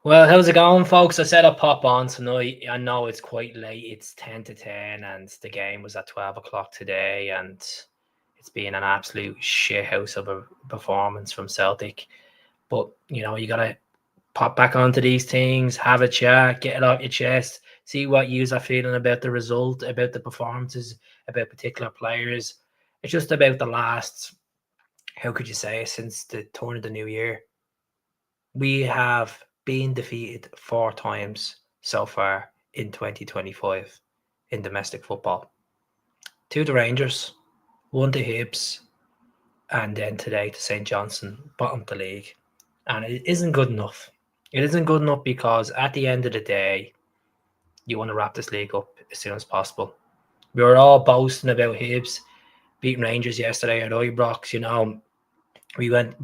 Well, how's it going, folks? I said I'd pop on tonight. I know it's quite late. It's 10 to 10, and the game was at 12 o'clock today, and it's been an absolute shithouse of a performance from Celtic. But, you got to pop back onto these things, have a chat, get it off your chest, see what yous are feeling about the result, about the performances, about particular players. It's just about the last, how could you say, since the turn of the new year. We have been defeated 4 times so far in 2025 in domestic football. 2 to Rangers, 1 to Hibs, and then today to St Johnstone, bottom of the league. And it isn't good enough. It isn't good enough because at the end of the day, you want to wrap this league up as soon as possible. We were all boasting about Hibs beating Rangers yesterday at Ibrox. We went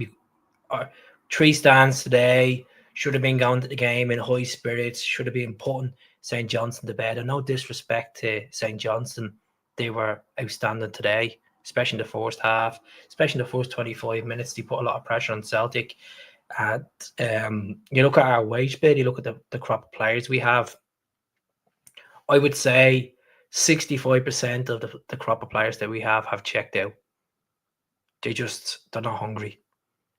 3 stands today. Should have been going to the game in high spirits. Should have been putting St Johnstone to bed. And no disrespect to St Johnstone, they were outstanding today, especially in the first half, especially in the first 25 minutes. They put a lot of pressure on Celtic. And you look at our wage bid, you look at the crop of players we have. I would say 65% of the crop of players that we have checked out. They're not hungry.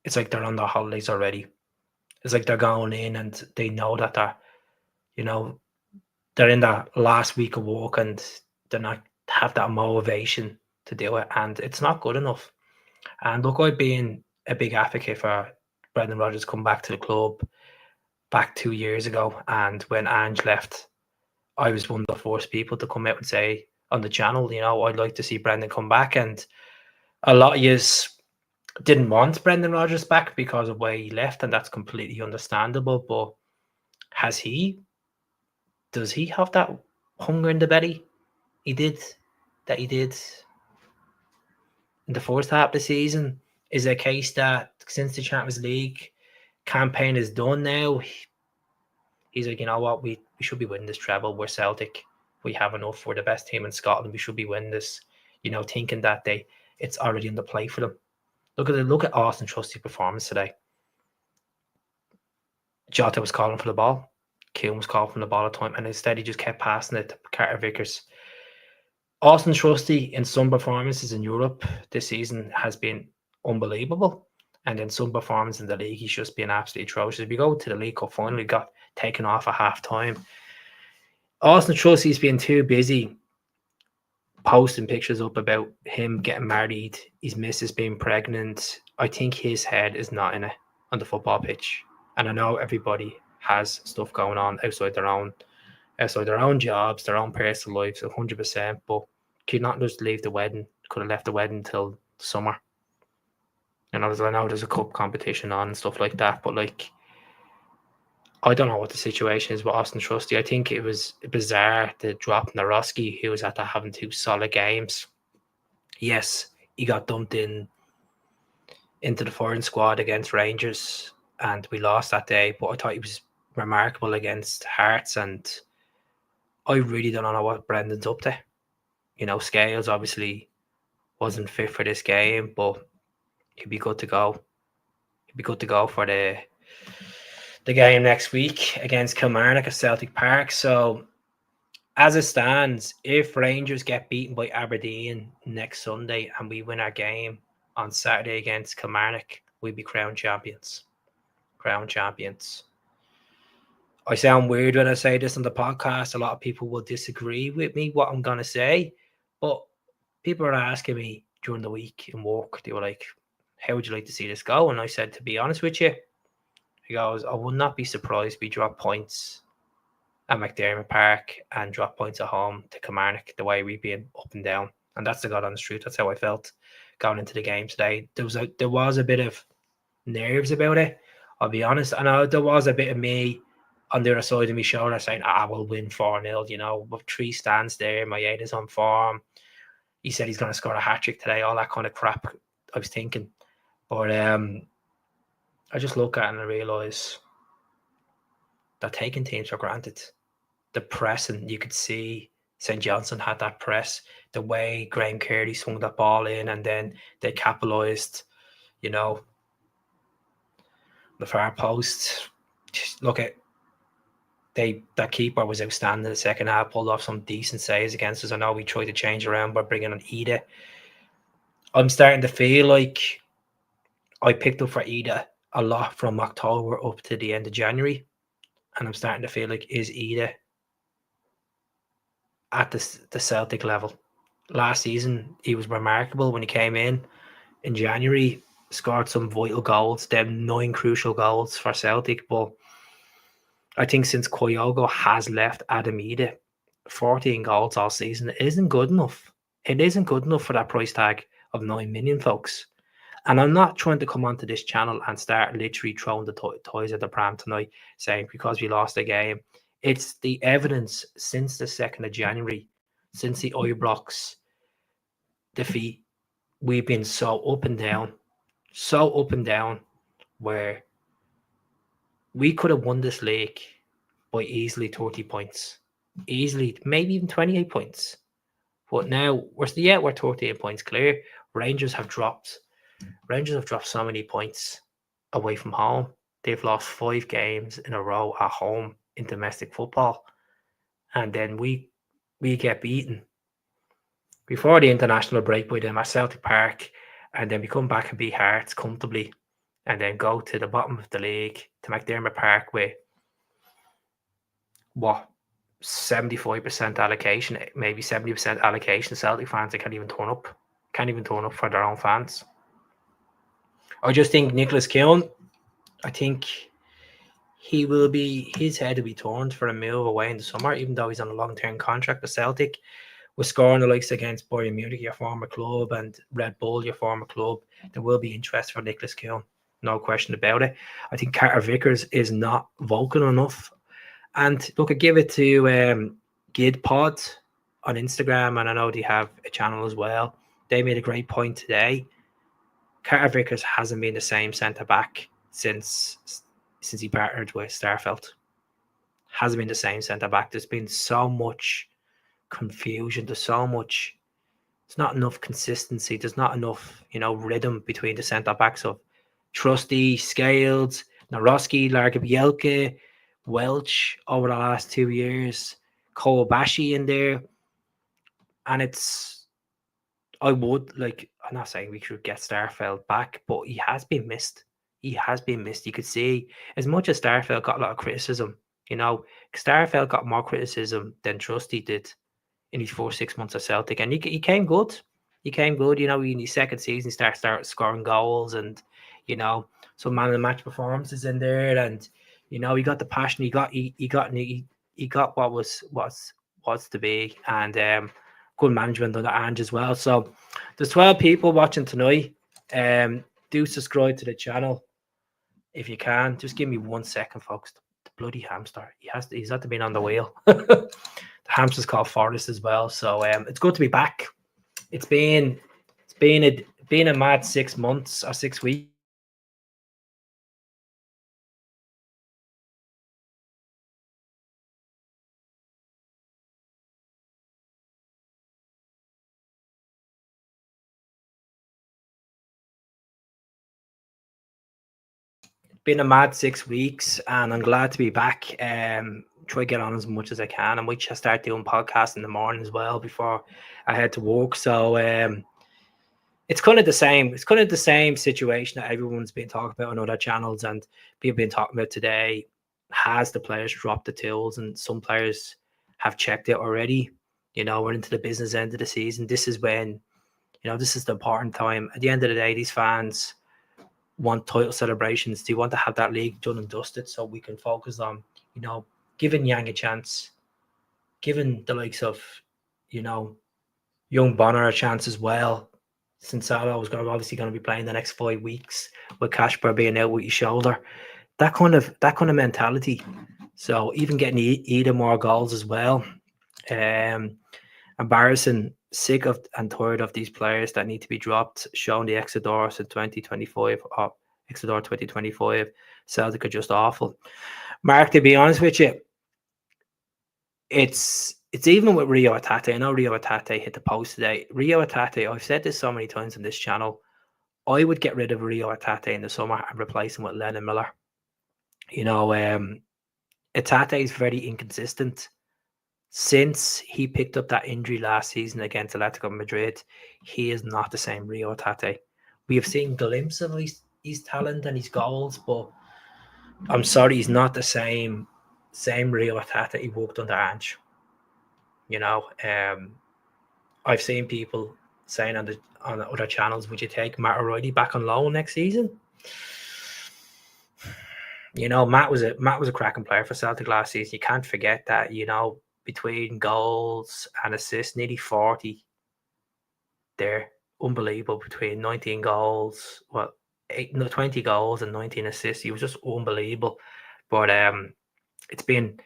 It's like they're on their holidays already. It's like they're going in and they know that they're in that last week of work and they're not have that motivation to do it, and it's not good enough. And look, I've been a big advocate for Brendan Rodgers come back to the club back 2 years ago, and when Ange left, I was one of the first people to come out and say on the channel, I'd like to see Brendan come back, and a lot of yous didn't want Brendan Rodgers back because of why he left, and that's completely understandable. But does he have that hunger in the belly? He did in the first half of the season. Is it a case that since the Champions League campaign is done now, he's like, you know what, we should be winning this treble. We're Celtic. We have enough. We're the best team in Scotland. We should be winning this. Thinking that it's already in the play for them. Look at Austin Trusty's performance today. Jota was calling for the ball. Keane was calling for the ball at time, and instead he just kept passing it to Carter Vickers. Austin Trusty in some performances in Europe this season has been unbelievable, and in some performances in the league he's just been absolutely atrocious. If you go to the League Cup final, he got taken off at half time. Austin Trusty's been too busy posting pictures up about him getting married, his missus being pregnant. I think his head is not in it on the football pitch. And I know everybody has stuff going on outside their own jobs, their own personal lives, 100%. But could not just leave the wedding. Could have left the wedding until summer. I know there's a cup competition on and stuff like that, but I don't know what the situation is with Austin Trusty. I think it was bizarre the drop Naroski, who was after having 2 solid games. Yes, he got dumped into the foreign squad against Rangers, and we lost that day. But I thought he was remarkable against Hearts, and I really don't know what Brendan's up to. Scales obviously wasn't fit for this game, but he'd be good to go. He'd be good to go for the game next week against Kilmarnock at Celtic Park. So, as it stands, if Rangers get beaten by Aberdeen next Sunday and we win our game on Saturday against Kilmarnock, we'll be crowned champions. Crowned champions. I sound weird when I say this on the podcast. A lot of people will disagree with me, what I'm going to say. But people are asking me during the week in work, they were like, how would you like to see this go? And I said, to be honest with you, he goes, I would not be surprised if we drop points at McDermott Park and drop points at home to Kilmarnock, the way we've been up and down. And that's the God honest truth. That's how I felt going into the game today. There was a bit of nerves about it, I'll be honest. I know there was a bit of me on the other side of my shoulder saying, we'll win 4-0, with 3 stands there, my 8 is on form. He said he's going to score a hat-trick today, all that kind of crap I was thinking. But I just look at it and I realise they're taking teams for granted. The pressing, you could see St. Johnstone had that press, the way Graham Kearney swung that ball in, and then they capitalised, the far post. Look at That keeper was outstanding in the second half, pulled off some decent saves against us. I know we tried to change around by bringing on Ida. I'm starting to feel like I picked up for Ida a lot from October up to the end of January, and I'm starting to feel like, is Ida at the Celtic level? Last season, he was remarkable when he came in January, scored some vital goals, them 9 crucial goals for Celtic. But I think since Kyogo has left Adam Ida, 14 goals all season, it isn't good enough. It isn't good enough for that price tag of 9 million, folks. And I'm not trying to come onto this channel and start literally throwing the toys at the pram tonight, saying because we lost a game. It's the evidence since the 2nd of January, since the Ibrox defeat, we've been so up and down, where we could have won this league by easily 30 points, easily, maybe even 28 points. But now we're 38 points clear. Rangers have dropped so many points away from home. They've lost 5 games in a row at home in domestic football, and then we get beaten before the international break by them at Celtic Park, and then we come back and beat Hearts comfortably, and then go to the bottom of the league to McDermott Park with what 75% allocation, maybe 70% allocation. Celtic fans, they can't even turn up for their own fans. I just think Nicholas Keown, I think his head will be turned for a move away in the summer, even though he's on a long-term contract with Celtic. With scoring the likes against Bayern Munich, your former club, and Red Bull, your former club, there will be interest for Nicholas Keown. No question about it. I think Carter Vickers is not vocal enough. And look, I give it to Gid Pod on Instagram, and I know they have a channel as well. They made a great point today. Carter Vickers hasn't been the same centre-back since he partnered with Starfelt. Hasn't been the same centre-back. There's been so much confusion. There's not enough consistency. There's not enough, rhythm between the centre-backs of Trusty, Scales, Naroski, Largabielke, Welch over the last 2 years, Kowabashi in there. And I'm not saying we should get Starfelt back, but he has been missed. You could see, as much as Starfelt got a lot of criticism, Starfelt got more criticism than Trusty did in his 6 months at Celtic, and he came good. In his second season, he started scoring goals, and some man of the match performances in there, and he got the passion. He got what was to be, and good management under Ange as well. So there's 12 people watching tonight. Do subscribe to the channel if you can. Just give me 1 second, folks. The bloody hamster. He's had to be on the wheel. The hamster's called Forrest as well. So it's good to be back. It's been a mad 6 months or 6 weeks. Been a mad 6 weeks, and I'm glad to be back. Try to get on as much as I can. I might just start doing podcasts in the morning as well before I head to work. So it's kind of the same. It's kind of the same situation that everyone's been talking about on other channels, and people been talking about today. Has the players dropped the tools, and some players have checked it already? We're into the business end of the season. This is when, this is the important time. At the end of the day, these fans want title celebrations. They want to have that league done and dusted, so we can focus on, giving Yang a chance, giving the likes of, young Bonner a chance as well. Since Salah was obviously going to be playing the next 5 weeks with Kasper being out with his shoulder, that kind of mentality. So even getting Ida more goals as well. Embarrassing, sick of and tired of these players that need to be dropped. Showing the Exodus in 2025 or Exodus 2025. Celtic are just awful. Mark, to be honest with you, it's even with Rio Atate. I know Rio Atate hit the post today. Rio Atate, I've said this so many times on this channel, I would get rid of Rio Atate in the summer and replace him with Lennon Miller. Atate is very inconsistent. Since he picked up that injury last season against Atletico Madrid, he is not the same Rio Atate. We have seen glimpses of his talent and his goals, but I'm sorry, he's not the same Rio Atate he walked under Ange. You know, I've seen people saying on other channels, would you take Matt O'Reilly back on loan next season? You know, Matt was a cracking player for Celtic last season. You can't forget that. You know, between goals and assists, nearly 40 there. Unbelievable. Between 19 goals, 20 goals and 19 assists. He was just unbelievable. But it's been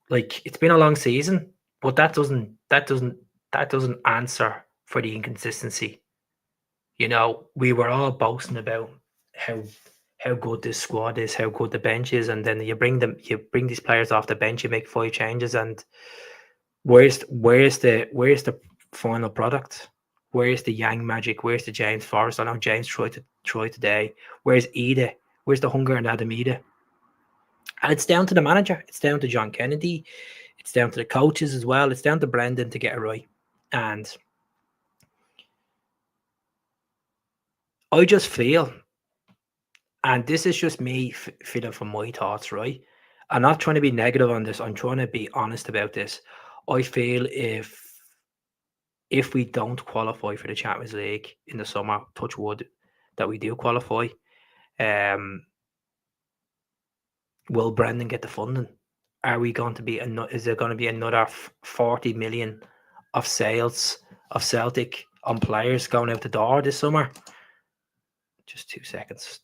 a long season, but that doesn't answer for the inconsistency. You know, we were all boasting about how good this squad is, how good the bench is, and then you bring these players off the bench, you make 5 changes, and where's the final product? Where's the Yang Magic? Where's the James Forrest? I know James tried today. Where's Ida? Where's the hunger in Adam Ida? And it's down to the manager. It's down to John Kennedy. It's down to the coaches as well. It's down to Brendan to get it right. And I just feel, and this is just me feeling from my thoughts, right? I'm not trying to be negative on this. I'm trying to be honest about this. I feel if we don't qualify for the Champions League in the summer, touch wood, that we do qualify, will Brendan get the funding? Are we going to be is there going to be another 40 million of sales of Celtic on players going out the door this summer? Just 2 seconds.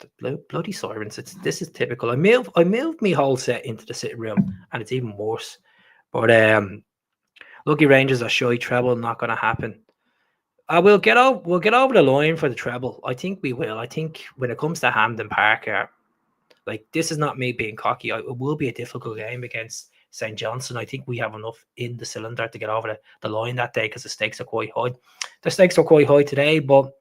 Bloody sirens. This is typical. I moved my whole set into the sitting room, and it's even worse. But lucky Rangers are shy. Treble not going to happen. We'll get over the line for the treble. I think we will. I think when it comes to Hampden Park, like, this is not me being cocky. It will be a difficult game against St. Johnstone. I think we have enough in the cylinder to get over the line that day because the stakes are quite high. The stakes are quite high today, but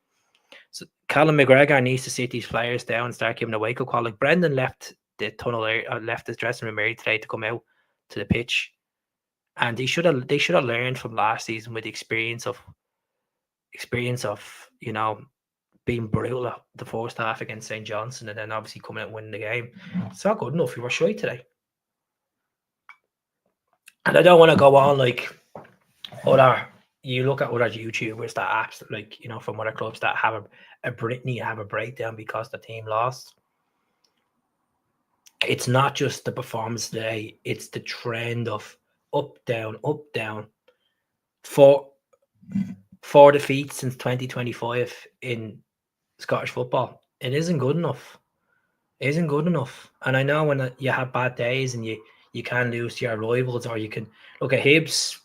Callum McGregor needs to sit these players down and start giving a wake-up call. Like, Brendan left the tunnel area, left his dressing room area today to come out to the pitch, and they should have learned from last season with the experience of you know, being brutal at the first half against St. Johnstone and then obviously coming out and winning the game. It's not good enough. You were shy today. And I don't want to go on like you look at other YouTubers that apps, like, you know, from other clubs that have a breakdown because the team lost. It's not just the performance today, it's the trend of up, down, up, down. Four defeats since 2025 in Scottish football. It isn't good enough. It isn't good enough. And I know when you have bad days and you can lose to your rivals, or you can look at Hibs,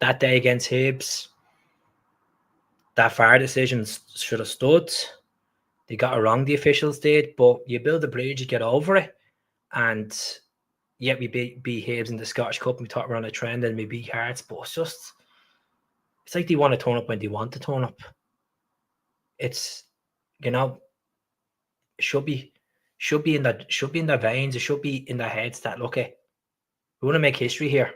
that day against Hibs, that VAR decision should have stood. They got it wrong, the officials did, but you build a bridge, you get over it. And yet we beat Hibs in the Scottish Cup, and we thought we're on a trend, and we beat Hearts, but it's like they want to turn up when they want to turn up. It's, you know, it should be in their veins, it should be in their heads that, look, we want to make history here.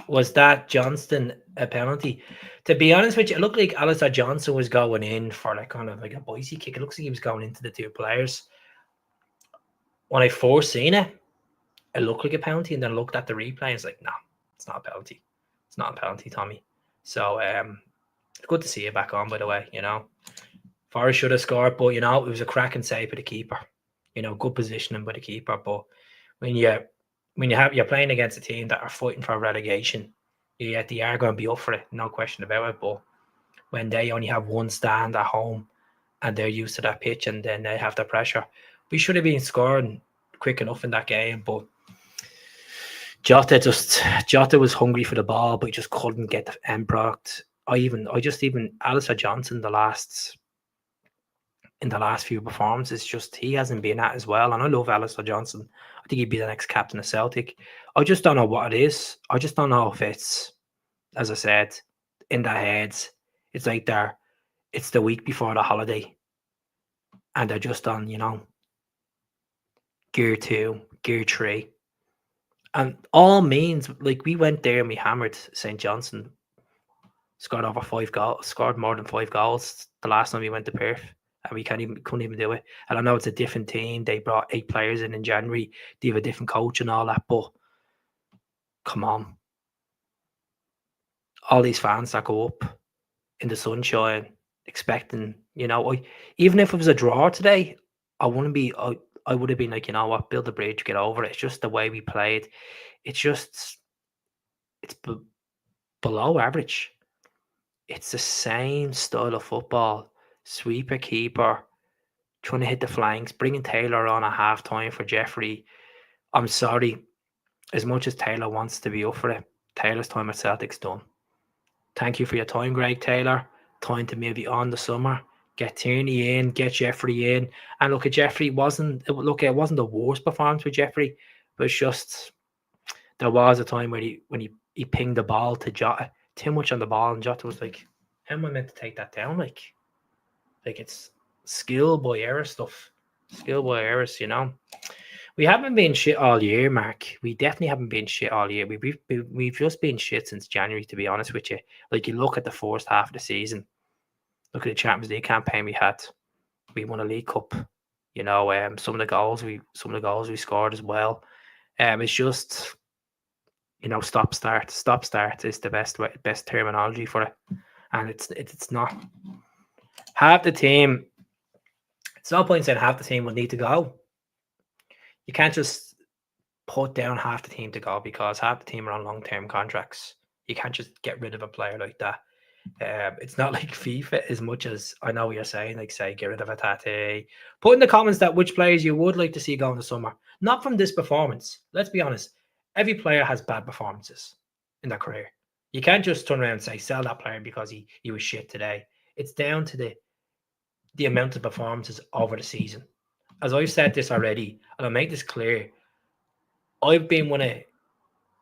Was that Johnstone a penalty? To be honest with you, it looked like Alistair Johnson was going in for like kind of like a Boise kick. It looks like he was going into the two players. When I first seen it, it looked like a penalty, and then I looked at the replay and it's like, no, it's not a penalty. It's not a penalty, Tommy. So it's good to see you back on, by the way. You know, Forrest should have scored, but you know, it was a cracking save by the keeper. You know, good positioning by the keeper. But when you're playing against a team that are fighting for relegation, they are going to be up for it, no question about it. But when they only have one stand at home and they're used to that pitch, and then they have the pressure, we should have been scoring quick enough in that game. But Jota was hungry for the ball, but he just couldn't get the end product. Even Alistair Johnson, in the last few performances, just he hasn't been at as well. And I love Alistair Johnson. I think he'd be the next captain of Celtic. I just don't know what it is. I just don't know if it's, as I said, in their heads. It's like it's the week before the holiday, and they're just on, you know, gear 2, gear 3. And all means, like, we went there and we hammered St. Johnstone, scored over 5 goals, scored more than 5 goals the last time we went to Perth, and we couldn't even do it. And I know it's a different team. They brought 8 players in January. They have a different coach and all that, but come on, all these fans that go up in the sunshine, expecting, even if it was a draw today, I wouldn't be. I would have been like, you know what, build a bridge, get over it. It's just the way we played. It's just, it's below average. It's the same style of football. Sweeper, keeper, trying to hit the flanks, bringing Taylor on at half time for Jeffrey. I'm sorry, as much as Taylor wants to be up for it, Taylor's time at Celtic's done. Thank you for your time, Greg Taylor. Time to maybe on the summer. Get Tierney in, get Jeffrey in. And look, at Jeffrey it wasn't the worst performance with Jeffrey, but it's just there was a time where he pinged the ball to Jota, too much on the ball, and Jota was like, how am I meant to take that down? Like it's skill by error stuff. Skill by errors, We haven't been shit all year, Mark. We definitely haven't been shit all year. We've just been shit since January, to be honest with you. Like, you look at the first half of the season, look at the Champions League campaign we had. We won a League Cup. Some of the goals we scored as well. It's just, stop start. Stop start is the best terminology for it, and it's not. Half the team. It's no point saying half the team will need to go. You can't just put down half the team to go, because half the team are on long-term contracts. You can't just get rid of a player like that. It's not like FIFA, as much as I know what you're saying, like, say, get rid of a Tate. Put in the comments that which players you would like to see go in the summer. Not from this performance. Let's be honest. Every player has bad performances in their career. You can't just turn around and say, sell that player because he was shit today. It's down to the amount of performances over the season. As I've said this already, and I'll make this clear, I've been one of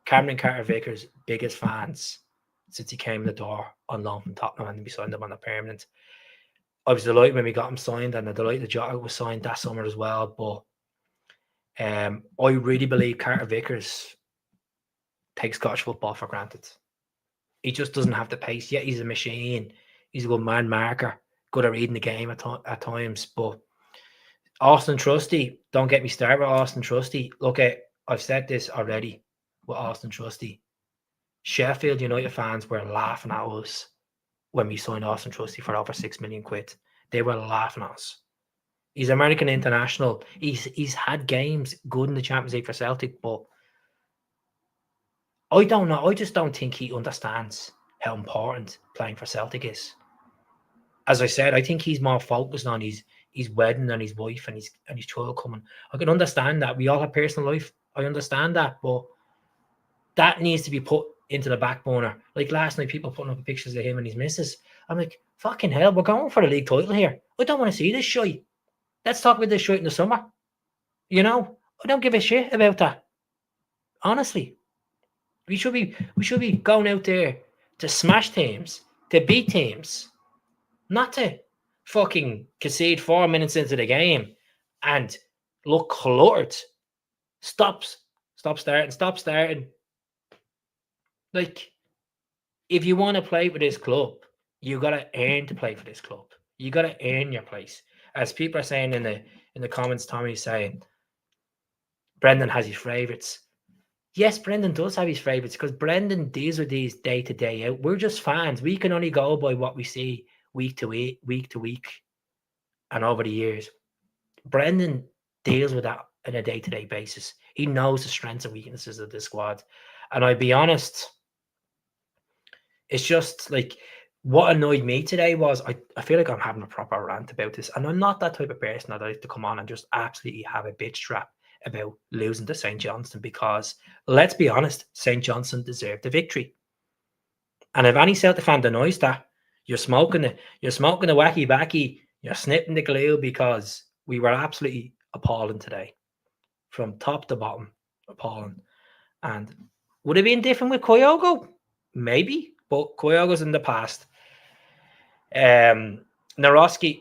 Cameron Carter-Vickers' biggest fans since he came in the door on loan from Tottenham, and we signed him on a permanent. I was delighted when we got him signed, and I'm delighted that Jota was signed that summer as well. But I really believe Carter-Vickers takes Scottish football for granted. He just doesn't have the pace yet. He's a machine. He's a good man marker, good at reading the game at times. But Austin Trusty, don't get me started with Austin Trusty. Look, I've said this already with Austin Trusty. Sheffield United fans were laughing at us when we signed Austin Trusty for over £6 million. They were laughing at us. He's American international. He's had games good in the Champions League for Celtic, but I don't know. I just don't think he understands how important playing for Celtic is. As I said, I think he's more focused on his wedding and his wife and his child coming. I can understand that. We all have personal life. I understand that, but that needs to be put into the back burner. Like last night, people putting up pictures of him and his missus. I'm like, fucking hell, we're going for the league title here. I don't want to see this shit. Let's talk about this shit in the summer. I don't give a shit about that. Honestly, we should be going out there to smash teams, to beat teams, not to fucking concede 4 minutes into the game and look cluttered. Stop starting. Like, if you want to play for this club, you gotta earn to play for this club. You gotta earn your place. As people are saying in the comments, Tommy's saying Brendan has his favourites. Yes, Brendan does have his favourites, because Brendan deals with these day to day out. We're just fans. We can only go by what we see week to week, and over the years. Brendan deals with that on a day to day basis. He knows the strengths and weaknesses of the squad. And I'll be honest, it's just like, what annoyed me today was I feel like I'm having a proper rant about this. And I'm not that type of person that I like to come on and just absolutely have a bitch trap about losing to St. Johnstone, because let's be honest, St. Johnstone deserved the victory. And if any Celtic fan denies that, you're smoking the wacky backy, you're snipping the glue, because we were absolutely appalling today. From top to bottom, appalling. And would it have been different with Kyogo? Maybe, but Kyogo's in the past. Naroski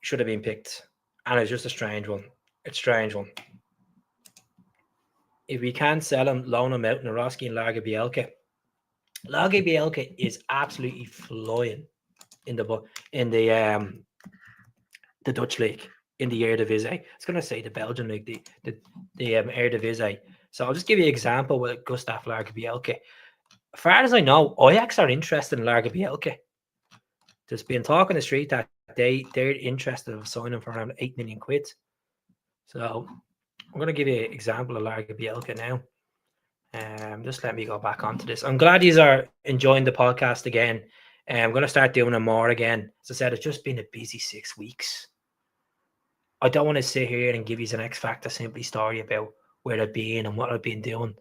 should have been picked, and it's just a strange one. It's a strange one. If we can't sell him, loan him out in Naroski and Larga Bielka. Larga Bielka is absolutely flying in the Dutch league, in the Eredivisie. I was going to say the Belgian league, the Eredivisie. So I'll just give you an example with Gustav Larga Bielka. As far as I know, Ajax are interested in Larga Bielka. There's been talk in the street that they're interested in signing for around 8 million quid. So I'm going to give you an example of Larga Bielka now. Just let me go back onto this. I'm glad you are enjoying the podcast again. I'm going to start doing them more again. As I said, it's just been a busy 6 weeks. I don't want to sit here and give you an X Factor simply story about where I've been and what I've been doing.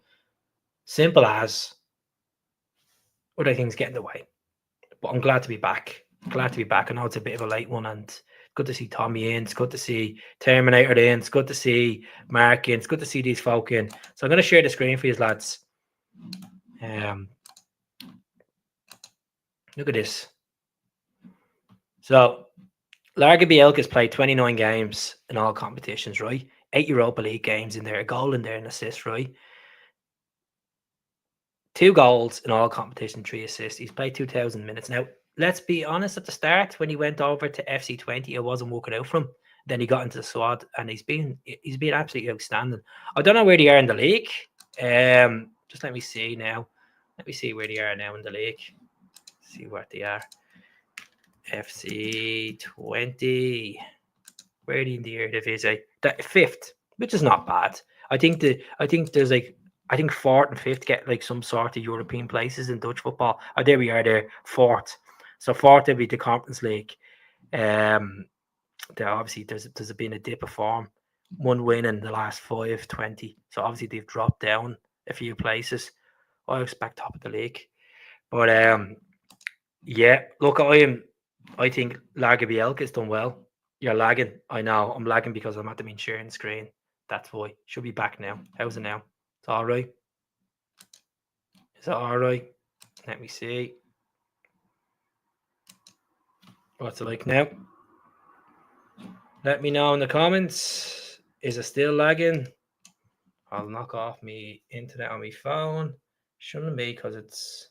Simple as other things get in the way. But I'm glad to be back. Glad to be back. I know it's a bit of a late one, and it's good to see Tommy in. It's good to see Terminator in. It's good to see Mark in. It's good to see these folk in. So I'm going to share the screen for you, lads. Look at this. So Larga Bielka's played 29 games in all competitions, right? 8 Europa League games in there, a goal in there, an assist, right? 2 goals in all competition, 3 assists. He's played 2,000 minutes. Now, let's be honest, at the start, when he went over to FC20, it wasn't working out for him. Then he got into the squad, and he's been absolutely outstanding. I don't know where they are in the league. Just let me see now. Let me see where they are now in the league. See what they are. FC20. Where are they in the Eredivisie? The 5th, which is not bad. I think there's like, I think 4th and 5th get like some sort of European places in Dutch football. Oh, there we are there, 4th. So 4th will be the Conference League. There obviously there's been a dip of form. 1 win in the last 5-20. So obviously they've dropped down a few places. I expect top of the league. But yeah, look, I think Larga Bielka's done well. You're lagging. I know. I'm lagging because I'm at the sharing screen. That's why. Should be back now. How's it now? It's all right. Is it all right? Let me see. What's it like now? Let me know in the comments. Is it still lagging? I'll knock off my internet on my phone. Shouldn't be because it's...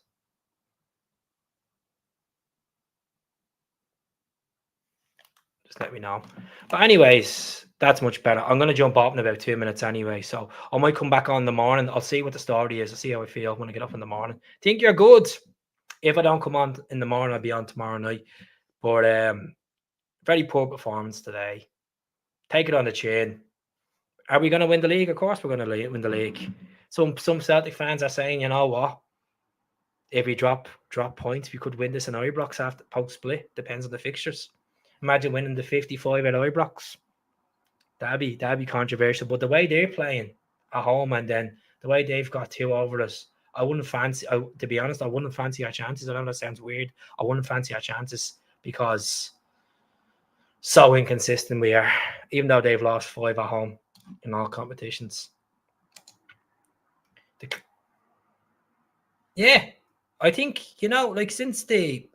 Just let me know. But anyways, that's much better. I'm going to jump off in about 2 minutes anyway. So I might come back on in the morning. I'll see what the story is. I'll see how I feel when I get up in the morning. Think you're good. If I don't come on in the morning, I'll be on tomorrow night. But very poor performance today. Take it on the chin. Are we going to win the league? Of course we're going to win the league. Some Celtic fans are saying, you know what? If we drop points, we could win this in Ibrox after post-split. Depends on the fixtures. Imagine winning the 55 at Ibrox. That'd be controversial. But the way they're playing at home and then the way they've got 2 over us, I wouldn't fancy, to be honest, I wouldn't fancy our chances. I know that sounds weird. I wouldn't fancy our chances because so inconsistent we are, even though they've lost 5 at home in all competitions. Yeah, I think, like since the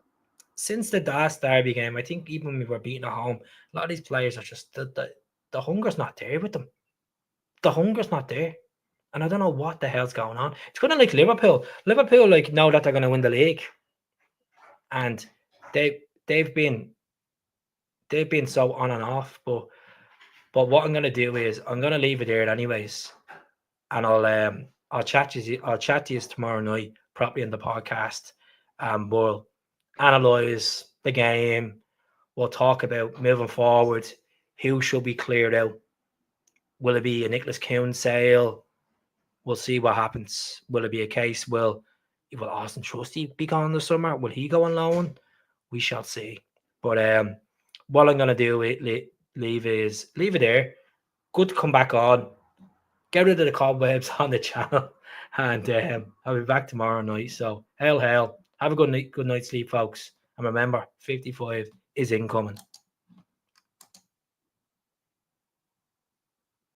last derby game, I think even when we were beaten at home, a lot of these players are just, the hunger's not there with them. The hunger's not there. And I don't know what the hell's going on. It's kind of like Liverpool. Liverpool, like, know that they're going to win the league. And they've been so on and off. But what I'm going to do is I'm going to leave it there anyways. And I'll chat to you tomorrow night, properly in the podcast. We'll analyse the game. We'll talk about moving forward. Who should be cleared out? Will it be a Nicholas Kuhn sale? We'll see what happens. Will it be a case? Will Austin Trusty be gone in the summer? Will he go on loan? We shall see. But what I'm going to do, leave it there. Good to come back on. Get rid of the cobwebs on the channel. And I'll be back tomorrow night. So, hail. Have a good night's sleep, folks. And remember, 55 is incoming.